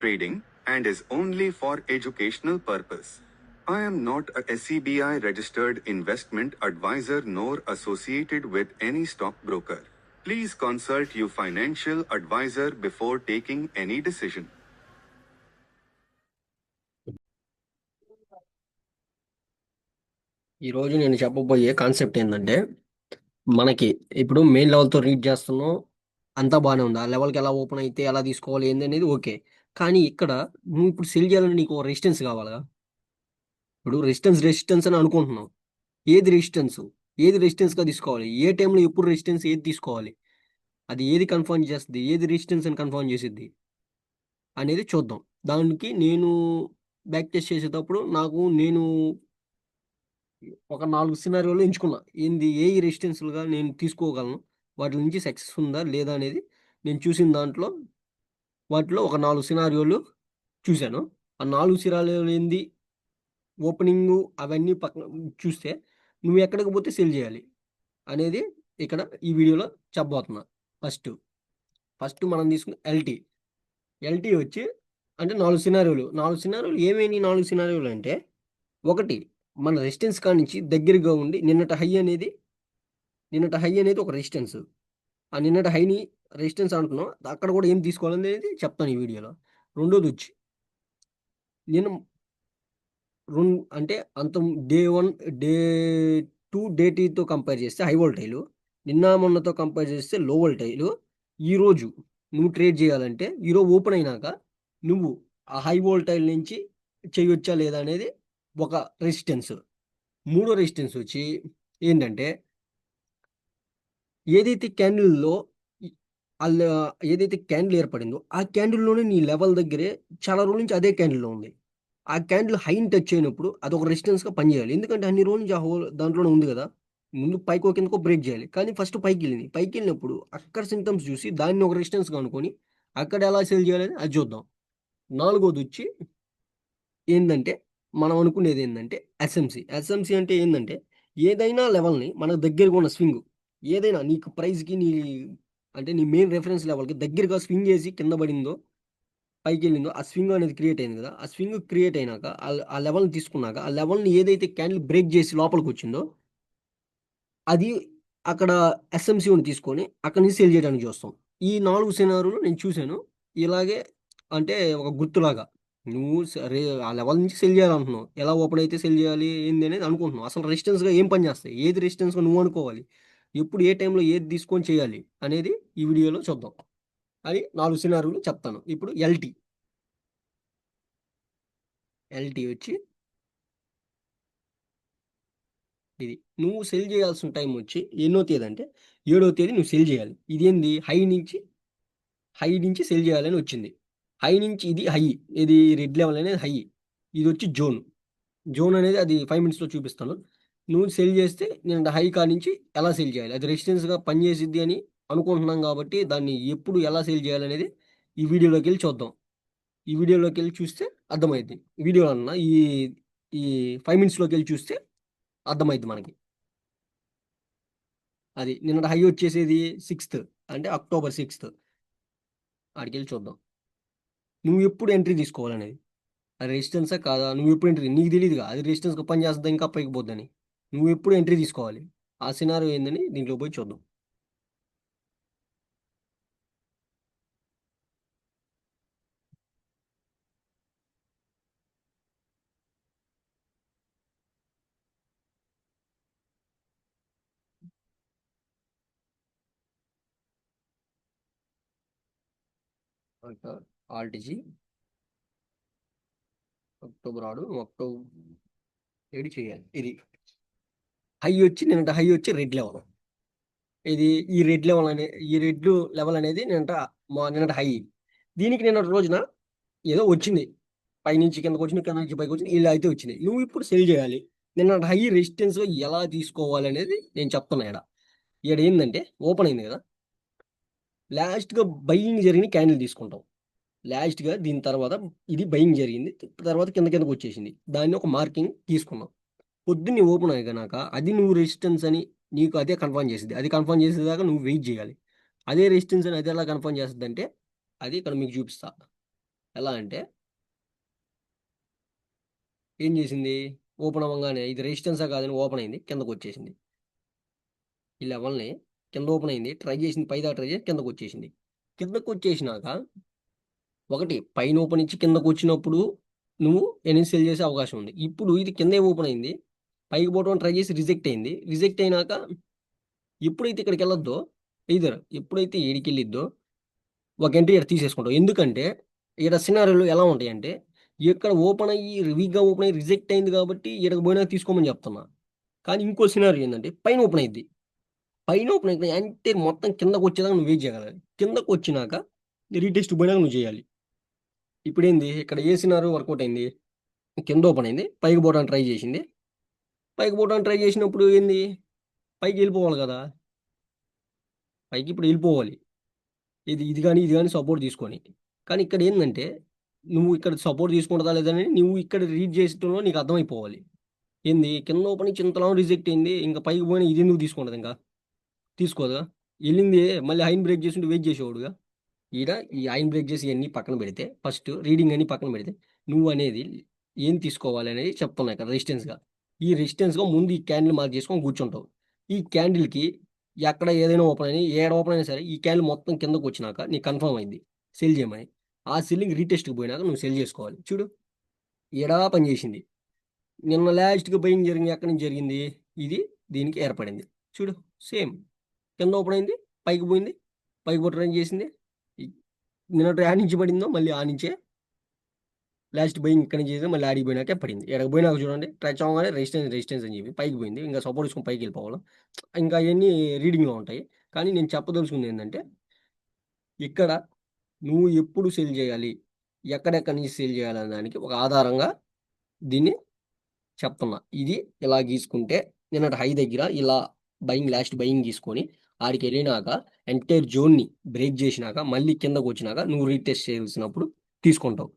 trading and is only for educational purpose. I am not a SEBI registered investment advisor nor associated with any stockbroker. Please consult your financial advisor before taking any decision. ఈరోజు నేను చెప్పబోయే concept ఏంటంటే మనకి ఇప్పుడు main లెవెల్తో read చేస్తున్నాం, అంతా బాగానే ఉంది. ఆ లెవెల్కి ఎలా ఓపెన్ అయితే ఎలా తీసుకోవాలి ఏంది అనేది ఓకే. కానీ ఇక్కడ నువ్వు ఇప్పుడు సెల్ చేయాలని నీకు రెసిస్టెన్స్ కావాలిగా. ఇప్పుడు రెసిస్టెన్స్ అని అనుకుంటున్నావు. ఏది రెసిస్టెన్స్గా తీసుకోవాలి, ఏ టైంలో ఎప్పుడు రెసిస్టెన్స్ ఏది తీసుకోవాలి, అది ఏది కన్ఫర్మ్ చేస్తుంది, ఏది రెసిస్టెన్స్ అని కన్ఫర్మ్ చేసిద్ది అనేది చూద్దాం. దానికి నేను బ్యాక్ టెస్ట్ చేసేటప్పుడు నేను ఒక 4 సినారియోలు ఎంచుకున్నా. ఏ రెసిస్టెన్స్‌లుగా నేను తీసుకోగలను, వాటి నుంచి సక్సెస్ ఉందా లేదా అనేది నేను చూసిన వాటిలో ఒక 4 సినారియోలు చూశాను. ఆ 4 సినారియోలు ఓపెనింగు అవన్నీ పక్కన చూస్తే నువ్వు ఎక్కడికి పోతే సెల్ చేయాలి అనేది ఇక్కడ ఈ వీడియోలో చెప్పబోతున్నా. ఫస్ట్ మనం తీసుకున్న ఎల్టీ వచ్చి అంటే 4 సినారియోలు ఏమేని 4 సినారియోలు అంటే, ఒకటి మన రెసిస్టెన్స్ కానించి దగ్గరగా ఉండి నిన్నటి హై అనేది ఒక రెసిస్టెన్స్. ఆ నిన్నటి హైని రెసిస్టెన్స్ అంటున్నాం, అక్కడ కూడా ఏం తీసుకోవాలనేది చెప్తాను ఈ వీడియోలో. రెండోది వచ్చి నేను అంటే అంత డే 1, డే 2, డే 3తో కంపేర్ చేస్తే హై వోల్టైలు, నిన్న మొన్నతో కంపేర్ చేస్తే లో వోల్టైలు. ఈరోజు నువ్వు ట్రేడ్ చేయాలంటే ఈరోజు ఓపెన్ అయినాక నువ్వు ఆ హై వోల్టైల్ నుంచి చేయొచ్చా లేదా అనేది ఒక రెసిస్టెన్స్. మూడో రెసిస్టెన్స్ వచ్చి ఏంటంటే, ఏదైతే క్యాండిల్ ఏర్పడిందో ఆ క్యాండిల్లోనే నీ లెవెల్ దగ్గరే చాలా రోజుల నుంచి అదే క్యాండిల్లో ఉంది. ఆ క్యాండిల్ హైని టచ్ అయినప్పుడు అదొక రెసిస్టెన్స్‌గా పనిచేయాలి. ఎందుకంటే అన్ని రోజుల నుంచి దాంట్లోనే ఉంది కదా. ముందు పైకో కిందకో బ్రేక్ చేయాలి. కానీ ఫస్ట్ పైకెళ్ళింది. పైకెళ్ళినప్పుడు అక్కడ సింప్టమ్స్ చూసి దాన్ని ఒక రెసిస్టెన్స్‌గా అనుకొని అక్కడ ఎలా సేల్ చేయాలని అది చూద్దాం. నాలుగోదొచ్చి ఏందంటే, మనం అనుకునేది ఏందంటే ఎస్ఎంసీ. ఎస్ఎంసీ అంటే ఏందంటే, ఏదైనా లెవెల్‌ని మనకు దగ్గరగా ఉన్న ఏదైనా నీకు ప్రైస్‌కి అంటే నీ మెయిన్ రిఫరెన్స్ లెవెల్‌కి దగ్గరగా స్వింగ్ చేసి కింద పడిందో, పైకెళ్ళిందో, ఆ స్వింగ్ అనేది క్రియేట్ అయింది కదా. ఆ స్వింగ్ క్రియేట్ అయినాక ఆ లెవెల్‌ని తీసుకున్నాక, ఆ లెవెల్‌ని ఏదైతే క్యాండిల్ బ్రేక్ చేసి లోపలికొచ్చిందో, అది అక్కడ ఎస్ఎంసీని తీసుకొని అక్కడి నుంచి సేల్ చేయడానికి చూస్తాం. ఈ 4 సినారియోలు నేను చూసాను. ఇలాగే అంటే ఒక గుర్తులాగా. నువ్వు ఆ లెవెల్ నుంచి సెల్ చేయాలంటున్నావు. ఎలా ఓపెన్ అయితే సెల్ చేయాలి ఏంది అనేది అనుకుంటున్నావు. అసలు రెసిస్టెన్స్‌గా ఏం పని చేస్తాయి? ఏది రెసిస్టెన్స్‌గా నువ్వు అనుకోవాలి? ఎప్పుడు ఏ టైంలో ఏది తీసుకొని చేయాలి అనేది ఈ వీడియోలో చూద్దాం. అది 4 సినారియోలు చెప్తాను. ఇప్పుడు ఎల్టీ వచ్చి ఇది. నువ్వు సెల్ చేయాల్సిన టైం వచ్చి ఎన్నో తేదీ అంటే 7వ తేదీ నువ్వు సెల్ చేయాలి. ఇదేంది హై నుంచి సెల్ చేయాలని వచ్చింది. హై నుంచి ఇది హై. ఇది రెడ్ లెవెల్ అనేది హై. ఇదొచ్చి జోన్ అనేది అది 5 మినిట్స్‌లో చూపిస్తాను. నువ్వు సెల్ చేస్తే నేను హై కాడ్నుంచి ఎలా సెల్ చేయాలి? అది రెసిస్టెన్స్‌గా పనిచేసిద్ది అని అనుకుంటున్నాం కాబట్టి, దాన్ని ఎప్పుడు ఎలా సెల్ చేయాలనేది ఈ వీడియోలోకెళ్ళి చూద్దాం. ఈ వీడియోలోకెళ్ళి చూస్తే అర్థమైద్ది. వీడియో అన్నా ఈ ఈ 5 మినిట్స్‌లోకెళ్ళి చూస్తే అర్థమైద్ది మనకి. అది నిన్నటి హై వచ్చేసేది 6థ్ అంటే అక్టోబర్ 6థ్. ఆడికెళ్ళి చూద్దాం. నువ్వు ఎప్పుడు ఎంట్రీ తీసుకోవాలనేది. అది రెసిస్టెన్సా కాదా? నువ్వెప్పుడు ఎంట్రీ నీకు తెలీదుగా అది రెసిస్టెన్స్‌గా పనిచేస్తదా ఇంకా పైకి పోద్దని. నువ్వెప్పుడు ఎంట్రీ తీసుకోవాలి. ఆ సినారియో ఏందని దీంట్లోకి పోయి చూద్దాం. ఆల్ట్-జి అక్టోబర్ 7 చేయాలి. ఇది నిన్నటి హై వచ్చి రెడ్ లెవెల్. ఇది ఈ రెడ్ లెవెల్ అనేది నిన్నటి హై. దీనికి నిన్నటి రోజున ఏదో వచ్చింది. పైనుంచి కిందకొచ్చింది, కింద నుంచి పైకొచ్చింది. ఇలా అయితే వచ్చినాయి. నువ్వు ఇప్పుడు సెల్ చేయాలి. నిన్నటి హై రెసిస్టెన్స్‌గా ఎలా తీసుకోవాలనేది నేను చెప్తున్నా ఈడ. ఏందంటే ఓపెన్ అయింది కదా. లాస్ట్‌గా బయింగ్ జరిగిన క్యాండిల్ తీసుకుంటాం. లాస్ట్‌గా దీని తర్వాత ఇది బయింగ్ జరిగింది. తర్వాత కిందకొచ్చేసింది. దాన్ని ఒక మార్కింగ్ తీసుకున్నాం. పొద్దున్నే ఓపెన్ అయినాక అది నువ్వు రెసిస్టెన్స్ అని నీకు అదే కన్ఫర్మ్ చేసిద్ది. అది కన్ఫర్మ్ చేసేదాకా నువ్వు వెయిట్ చేయాలి. అదే రెసిస్టెన్స్ అని అది ఎలా కన్ఫర్మ్ చేస్తదంటే, అది ఇక్కడ మీకు చూపిస్తా. ఎలా అంటే ఏం చేసింది, ఓపెన్ అవ్వగానే ఇది రెసిస్టెన్సా కాదని ఓపెన్ అయింది, కిందకు వచ్చేసింది. ఈ లెవెల్ని కింద ఓపెన్ అయింది, ట్రై చేసింది, పైదా ట్రై చేసి కిందకు వచ్చేసింది. కిందకు వచ్చేసినాక ఒకటి పైన ఓపెన్ ఇచ్చి కిందకు వచ్చినప్పుడు నువ్వు ఎన్ఎస్ఎల్ చేసే అవకాశం ఉంది. ఇప్పుడు ఇది కిందే ఓపెన్ అయింది, పైకి పోవడం ట్రై చేసి రిజెక్ట్ అయింది. రిజెక్ట్ అయినాక ఎప్పుడైతే ఇక్కడికి వెళ్ళొద్దో, ఇద్దరు ఎప్పుడైతే ఏడికి వెళ్ళిద్దో ఒక ఎంట్రీ ఇక్కడ తీసేసుకుంటావు. ఎందుకంటే ఇక్కడ సినారీలు ఎలా ఉంటాయంటే, ఇక్కడ ఓపెన్ అయ్యి వీక్గా ఓపెన్ అయ్యి రిజెక్ట్ అయింది కాబట్టి ఇక్కడికి పోయినా తీసుకోమని చెప్తున్నా. కానీ ఇంకో సినారీ ఏంటంటే పైన ఓపెన్ అయింది, పైన ఓపెన్ అయితే అంటే మొత్తం కిందకు వచ్చేదాకా నువ్వు వెయిట్ చేయగలగాలి. కిందకు వచ్చినాక రీటెస్ట్ పోయినాక నువ్వు చేయాలి. ఇప్పుడు ఏంది, ఇక్కడ ఏ సినారీ వర్కౌట్ అయింది, కింద ఓపెన్ అయింది, పైకి పోవడానికి ట్రై చేసింది. పైకి పోవడానికి ట్రై చేసినప్పుడు ఏంది, పైకి వెళ్ళిపోవాలి కదా, పైకి ఇప్పుడు వెళ్ళిపోవాలి. ఇది కానీ ఇది కానీ సపోర్ట్ తీసుకొని. కానీ ఇక్కడ ఏంటంటే నువ్వు ఇక్కడ సపోర్ట్ తీసుకుంటుందా లేదని నువ్వు ఇక్కడ రీడ్ చేసేటంలో నీకు అర్థమైపోవాలి. ఏంది కింద ఓపెన్ ఇచ్చి ఇంతలా రిజెక్ట్ అయింది, ఇంకా పైకి పోయినా ఇది ఎందుకు తీసుకుంటుంది, ఇంకా తీసుకోదుగా. వెళ్ళింది మళ్ళీ హైన్ బ్రేక్ చేసి వెయిట్ చేసేవాడుగా. ఈడ ఈ ఐన్ బ్రేక్ చేసి ఇవన్నీ పక్కన పెడితే, ఫస్ట్ రీడింగ్ అని పక్కన పెడితే, నువ్వు అనేది ఏం తీసుకోవాలి అనేది చెప్తున్నా ఇక్కడ రెసిస్టెన్స్గా. ఈ రెసిస్టెన్స్గా ముందు ఈ క్యాండిల్ మార్క్ చేసుకొని కూర్చుంటావు. ఈ క్యాండిల్కి ఎక్కడ ఏదైనా ఓపెన్ అయినా ఏడ ఓపెన్ అయినా సరే ఈ క్యాండిల్ మొత్తం కిందకు వచ్చినాక నీకు కన్ఫర్మ్ అయింది సెల్ చేయమని. ఆ సెల్లింగ్ రీటెస్ట్కి పోయినాక నువ్వు సెల్ చేసుకోవాలి. చూడు ఎడా పని చేసింది. నిన్న లాస్ట్గా బయింగ్ జరిగింది, ఎక్కడి నుంచి జరిగింది, ఇది దీనికి ఏర్పడింది. చూడు సేమ్ కింద ఓపెన్ అయింది, పైకి పోయింది, పైకి పోవడం చేసింది. నిన్నటి ఆ నుంచి పడిందో మళ్ళీ ఆ నుంచే లాస్ట్ బయింగ్ ఇక్కడ నుంచి చేసి మళ్ళీ ఆడికి పోయినాకే పడింది. ఎక్కడికి పోయినాక చూడండి టచ్ అవ్వగానే రెసిస్టెన్స్ అని చెప్పి పైకి పోయింది. ఇంకా సపోర్ట్ తీసుకొని పైకి వెళ్ళిపోవాలి. ఇంకా అవన్నీ రీడింగ్లో ఉంటాయి. కానీ నేను చెప్పదలుచుకుంది ఏంటంటే, ఇక్కడ నువ్వు ఎప్పుడు సెల్ చేయాలి, ఎక్కడెక్కడి నుంచి సెల్ చేయాలనే దానికి ఒక ఆధారంగా దీన్ని చెప్తున్నా. ఇది ఇలా గీసుకుంటే నిన్నటి హై దగ్గర ఇలా లాస్ట్ బయింగ్ తీసుకొని ఆడికి వెళ్ళినాక ఎంటైర్ జోన్ని బ్రేక్ చేసినాక మళ్ళీ కిందకు వచ్చినాక నువ్వు రీటెస్ట్ చేయాల్సినప్పుడు తీసుకుంటావు.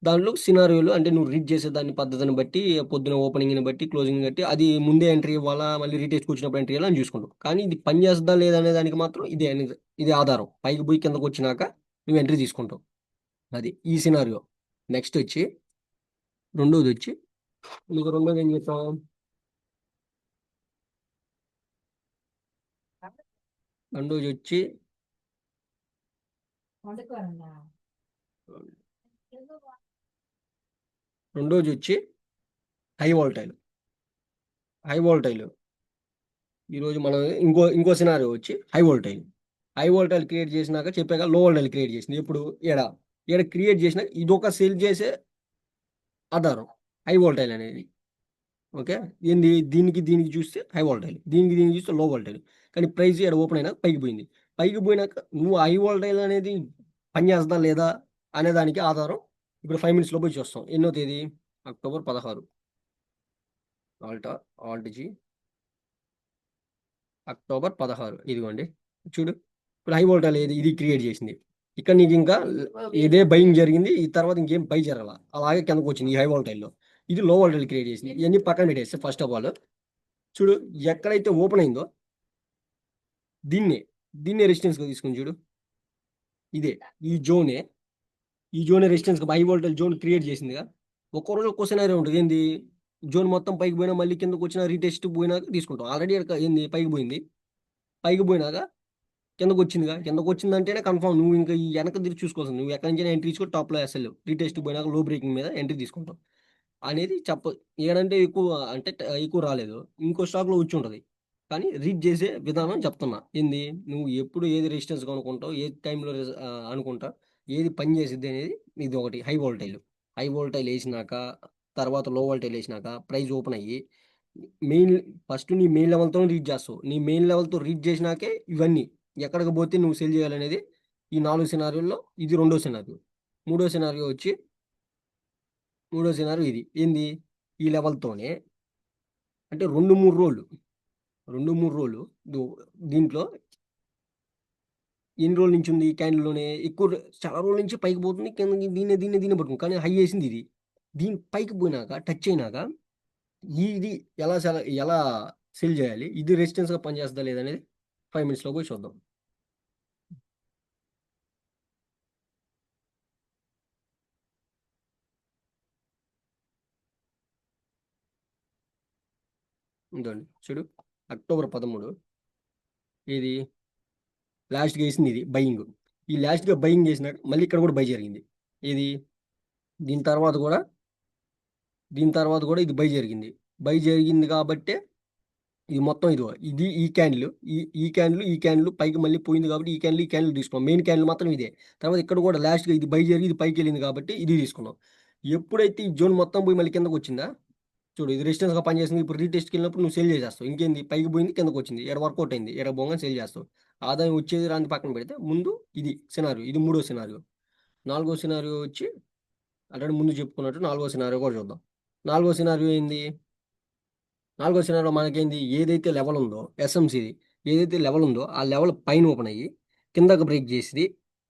దాంట్లో సినారియోలు అంటే నువ్వు రీడ్ చేసే దాని పద్ధతిని బట్టి, పొద్దున ఓపెనింగ్ని బట్టి, క్లోజింగ్ బట్టి అది ముందే ఎంట్రీ ఇవ్వాలా మళ్ళీ రీటెస్ట్కి వచ్చినప్పుడు ఎంట్రీ ఇవ్వాలని చూసుకుంటావు. కానీ ఇది పని చేస్తుందా లేదా అనే దానికి మాత్రం ఇది ఆధారం. పైకి పోయి కిందకు వచ్చినాక నువ్వు ఎంట్రీ తీసుకుంటావు. అది ఈ సినారియో. నెక్స్ట్ వచ్చి రెండోది వచ్చి నీకు రెండోది ఏం చెప్తాం, రెండోది వచ్చి రెండోది వచ్చి హై వోల్టైల్. హై వోల్టైల్ ఈరోజు మనం ఇంకో సినారియో వచ్చి high volatile. High volatile create చేసినాక చెప్పాక లో వోల్టైల్ క్రియేట్ చేసింది. ఇప్పుడు ఈడ క్రియేట్ చేసిన ఇదొక సెల్ చేసే ఆధారం హై వోల్టైల్ అనేది. ఓకే, ఏంది దీనికి చూస్తే హై వోల్టైల్, దీనికి చూస్తే లో వోల్టైల్. కానీ ప్రైస్ ఇక్కడ ఓపెన్ అయినా పైకి పోయింది. పైకి పోయినాక నువ్వు హై వోల్టైల్ అనేది పనిచేస్తుందా లేదా అనే దానికి ఆధారం ఇప్పుడు 5 minutes పోయి చూస్తాం. ఎన్నో తేదీ, October 16. Alt G October 16. ఇదిగోండి చూడు, ఇప్పుడు హై వోల్టైల్ ఏది ఇది క్రియేట్ చేసింది. ఇక్కడ నీకు ఇంకా ఇదే బయింగ్ జరిగింది, ఈ తర్వాత ఇంకేం బై జరగాల, అలాగే కిందకు వచ్చింది ఈ హై వోల్టైల్లో. ఇది లో వోల్టైల్ క్రియేట్ చేసింది. ఇవన్నీ పక్కన పెట్టేస్తే ఫస్ట్ ఆఫ్ ఆల్ చూడు ఎక్కడైతే ఓపెన్ అయిందో దీన్నే రెసిస్టెన్స్గా తీసుకుని చూడు. ఇదే ఈ జోనే రెసిస్టెన్స్గా హై వోల్టేజ్ జోన్ క్రియేట్ చేసిందిగా. ఒక్కో రోజు ఒక్కో సినారియో ఉంటుంది. ఏంది జోన్ మొత్తం పైకి పోయినా మళ్ళీ కిందకు వచ్చిన రీటెస్ట్ పోయినాక తీసుకుంటాం. ఆల్రెడీ ఏంది పైకి పోయింది, పైకి పోయినాక కిందకు వచ్చిందిగా. కిందకు వచ్చిందంటేనే కన్ఫర్మ్. నువ్వు ఇంకా ఈ వెనక తిరిగి చూసుకోవాల్సింది. నువ్వు ఎక్కడి నుంచి ఎంట్రీ తీసుకొని టాప్లో వేస్తలేవు, రీటెస్ట్ పోయినాక లో బ్రేకింగ్ మీద ఎంట్రీ తీసుకుంటావు అనేది ఏడంటే ఎక్కువ అంటే ఎక్కువ రాలేదు, ఇంకో స్టాక్లో వచ్చి ఉంటుంది. కానీ రీడ్ చేసే విధానం చెప్తున్నా. ఏంది నువ్వు ఎప్పుడు ఏది రెసిస్టెన్స్ అనుకుంటావు, ఏ టైంలో అనుకుంటా, ఏది పని చేసిద్ది అనేది. ఇది ఒకటి హై వోల్టైల్ వేసినాక తర్వాత లో వోల్టైల్ వేసినాక ప్రైస్ ఓపెన్ అయ్యి ఫస్ట్ నీ మెయిన్ లెవెల్తో రీడ్ చేస్తావు. నీ మెయిన్ లెవెల్తో రీడ్ చేసినాకే ఇవన్నీ ఎక్కడికి పోతే నువ్వు సెల్ చేయాలనేది. ఈ 4 సినారియోల్లో ఇది రెండో సినారియో. మూడో సినారియో ఇది ఏంది ఈ లెవెల్తోనే అంటే 2-3 రోజులు దీంట్లో ఎన్ని రోజుల నుంచి ఉంది ఈ క్యాండిల్లోనే ఎక్కువ చాలా రోజుల నుంచి పైకి పోతుంది, కిందకి దీన్నే పట్టుకుంది. కానీ హై వేసింది ఇది. దీని పైకి పోయినాక టచ్ అయినాక ఇది ఎలా సెల్ చేయాలి, ఇది రెసిస్టెన్స్గా పనిచేస్తుందా లేదనేది 5 minutes పోయి చూద్దాం. ఉందండి చూడు, అక్టోబర్ 13 ఇది లాస్ట్గా వేసింది, ఇది బయింగ్. ఈ లాస్ట్గా బయింగ్ చేసినాక మళ్ళీ ఇక్కడ కూడా బై జరిగింది. ఇది దీని తర్వాత కూడా ఇది బై జరిగింది. బై జరిగింది కాబట్టే ఇది మొత్తం ఇదిగో ఇది ఈ క్యాండిల్ పైకి మళ్ళీ పోయింది కాబట్టి ఈ క్యాండిల్ తీసుకున్నాం. మెయిన్ క్యాండిల్ మాత్రం ఇదే. తర్వాత ఇక్కడ కూడా లాస్ట్గా ఇది బై జరిగి ఇది పైకి వెళ్ళింది కాబట్టి ఇది తీసుకున్నాం. ఎప్పుడైతే ఈ జోన్ మొత్తం పోయి మళ్ళీ కిందకు వచ్చిందా చూడు, ఇది రెసిస్టెన్స్గా పనిచేసింది. ఇప్పుడు రీటెస్ట్కి వెళ్ళినప్పుడు నువ్వు సేల్ చేసేస్తావు. ఇంకేంది, పైకి పోయింది కిందకు వచ్చింది, ఇక్కడ వర్కౌట్ అయింది, ఇక్కడ బొంగని సేల్ చేస్తావు. ఆదాయం వచ్చేది రాని పక్కన పెడితే ముందు ఇది సినారియో, ఇది మూడో సినారియో. నాలుగో సినారియో వచ్చి ఆల్రెడీ ముందు చెప్పుకున్నట్టు నాలుగో సినారియో కూడా చూద్దాం. నాలుగో సినారియో ఏంది, నాలుగో సినారియో మనకేంది, ఏదైతే లెవెల్ ఉందో ఎస్ఎంసీది ఏదైతే లెవెల్ ఉందో ఆ లెవెల్ పైన ఓపెన్ అయ్యి కిందకి బ్రేక్ చేసేది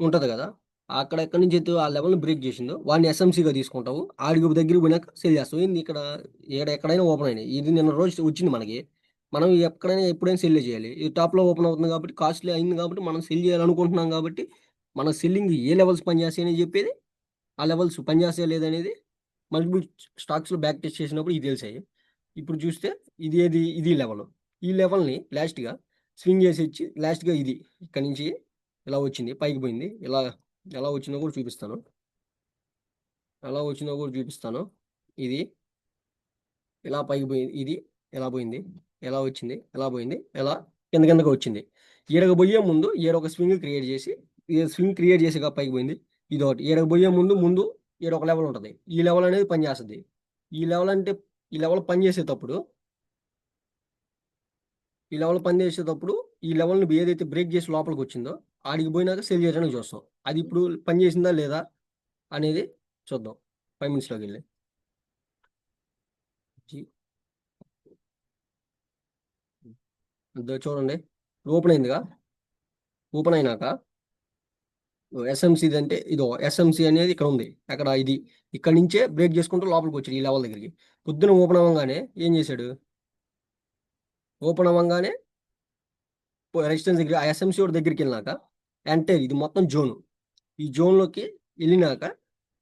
ఉంటుంది కదా, అక్కడ ఎక్కడి నుంచి అయితే ఆ లెవెల్ని బ్రేక్ చేసిందో వాడిని ఎస్ఎంసీగా తీసుకుంటావు. ఆడికి దగ్గరికి పోయినాక సేల్ చేస్తావు. ఏంది ఇక్కడ ఎక్కడైనా ఓపెన్ అయినాయి, ఇది నిన్న రోజు వచ్చింది మనకి. మనం ఎక్కడైనా ఎప్పుడైనా సెల్ చేయాలి. ఇది టాప్లో ఓపెన్ అవుతుంది కాబట్టి కాస్ట్లీ అయింది కాబట్టి మనం సెల్ చేయాలనుకుంటున్నాం కాబట్టి మన సెల్లింగ్ ఏ లెవెల్స్ పనిచేస్తాయని చెప్పేది, ఆ లెవెల్స్ పనిచేస్తాయా లేదనేది మల్టిపుల్ స్టాక్స్లో బ్యాక్ టెస్ట్ చేసినప్పుడు ఇది తెలిసాయి. ఇప్పుడు చూస్తే ఇది లెవెల్. ఈ లెవెల్ని లాస్ట్గా స్వింగ్ చేసి ఇచ్చి లాస్ట్గా ఇది ఇక్కడ నుంచి ఇలా వచ్చింది, పైకి పోయింది. ఎలా వచ్చిందో కూడా చూపిస్తాను. ఇది ఇలా పైకి పోయింది, ఇది ఎలా పోయింది, ఎలా వచ్చింది, ఎలా పోయింది, ఎలా కిందగా వచ్చింది. ఈడకు పోయే ముందు ఈడొక స్వింగ్ క్రియేట్ చేసి పైకి పోయింది. ఇది ఒకటి. ఈడకు పోయే ముందు ఈడొక లెవెల్ ఉంటుంది. ఈ లెవెల్ అనేది పనిచేస్తుంది. ఈ లెవెల్ అంటే ఈ లెవెల్ పనిచేసేటప్పుడు ఈ లెవెల్ని ఏదైతే బ్రేక్ చేసి లోపలికి వచ్చిందో ఆడికి పోయినాక సెల్ చేయడానికి చూస్తాం. అది ఇప్పుడు పనిచేసిందా లేదా అనేది చూద్దాం 5 minutesలోకి వెళ్ళి. చూడండి, ఓపెన్ అయిందిగా. ఓపెన్ అయినాక ఎస్ఎంసీ అంటే ఇదో ఎస్ఎంసీ అనేది ఇక్కడ ఉంది. అక్కడ ఇది ఇక్కడ నుంచే బ్రేక్ చేసుకుంటూ లోపలికి వచ్చాడు ఈ లెవెల్ దగ్గరికి. పొద్దున ఓపెన్ అవ్వగానే ఏం చేశాడు, రెసిస్టెన్స్ దగ్గర ఆ ఎస్ఎంసీ దగ్గరికి వెళ్ళినాక అంటే ఇది మొత్తం జోను. ఈ జోన్లోకి వెళ్ళినాక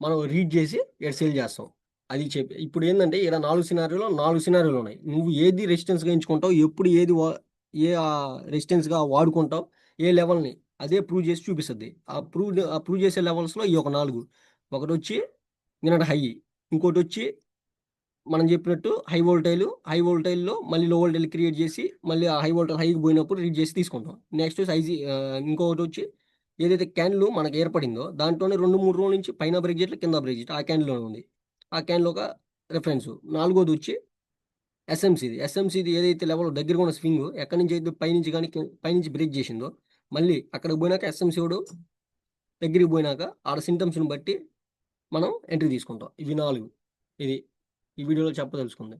మనం రీడ్ చేసి ఇక్కడ సేల్ చేస్తాం. అది చెప్పి ఇప్పుడు ఏంటంటే ఇక్కడ 4 సినారియోలు ఉన్నాయి. నువ్వు ఏది రెసిస్టెన్స్గా ఎంచుకుంటావు, ఎప్పుడు ఏది ఏ రెసిస్టెన్స్గా వాడుకుంటావు, ఏ లెవెల్ని అదే ప్రూవ్ చేసి చూపిస్తుంది. ఆ ప్రూవ్ చేసే లెవెల్స్లో ఈ ఒక 4. ఒకటి వచ్చి నిన్నటి హై, ఇంకోటి వచ్చి మనం చెప్పినట్టు హై వోల్టైల్లో మళ్ళీ లో వోల్టైల్ క్రియేట్ చేసి మళ్ళీ ఆ హై వోల్టైల్ హైకి పోయినప్పుడు రీడ్ చేసి తీసుకుంటాం. నెక్స్ట్ ఇంకొకటి వచ్చి ఏదైతే క్యాండిల్ మనకు ఏర్పడిందో దాంట్లోనే 2-3 రోజుల నుంచి పైన బ్రేక్ చేయట్లేదు, కింద బ్రేక్ చేయట్లేదు, ఆ క్యాండిల్లోనే ఉంది. ఆ క్యాండిల్ ఒక రిఫరెన్స్. నాలుగోది వచ్చి ఎస్ఎంసీది ఏదైతే లెవెల్ దగ్గరగా ఉన్న స్వింగ్ ఎక్కడి నుంచి అయితే పైనుంచి బ్రేక్ చేసిందో మళ్ళీ అక్కడికి పోయినాక ఎస్ఎంసీ దగ్గరికి పోయినాక ఆడ సింటమ్స్ని బట్టి మనం ఎంట్రీ తీసుకుంటాం. ఇవి 4. ఇది ఈ వీడియోలో చెప్పదలుచుకుంది.